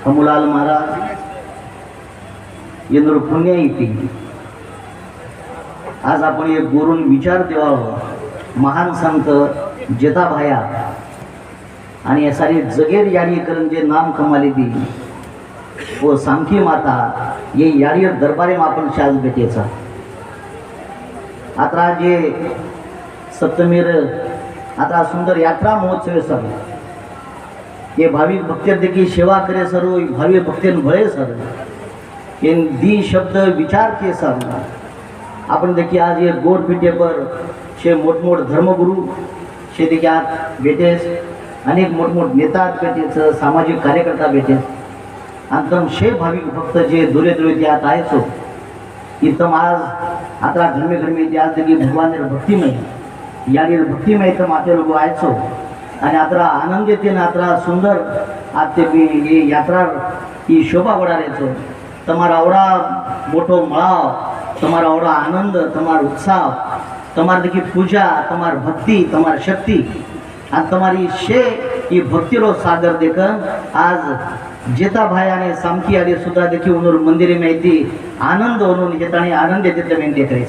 अमुलाल महाराज येंदूर पुण्य येते। आज आपण एक गुरून विचार देवावं महान संत जेताभाया आणि या सारी जगेर याडी करून जे नाम कमाली दी वो सांखी माता ये याडी दरबारे में आपण शाज भेटेचा। आता जे सप्तमीर आता सुंदर यात्रा महोत्सव सर ये भाविक भक्तर देखील सेवा करे सर भाविक भक्तन भळे सर इन दी शब्द विचार के सर आपण देखिए आज ये गोर पीठे पर छे मोठ धर्मगुरु छे देखिए आज बेटे अनेक मोठ नेता बेटे सामाजिक कार्यकर्ता बेटे अंतम शे भाविक भक्त जे दूरे दूरे ते आत आयचो इतम आज आता घरमे ते आज देखिए भगवान भक्तिमय यानी भक्तिमय तम आते लोग आयचो आणि आता आनंद येते ना आता सुंदर आज ते ये यात्रा ही शोभा वडारेचो तमारा आवडा मोठो मळाव तमारा आवडा आनंद तमार उत्साह तमार देखी पूजा तमार भक्ति तमार शक्ति आणि तमारी शे ही भक्तिरो सागर देख आज जेताभाई आणि सामकी आदि सुद्धा देखी उनोर मंदिरे में आनंद उन्होंने जेताने आनंद येते ते देख रहे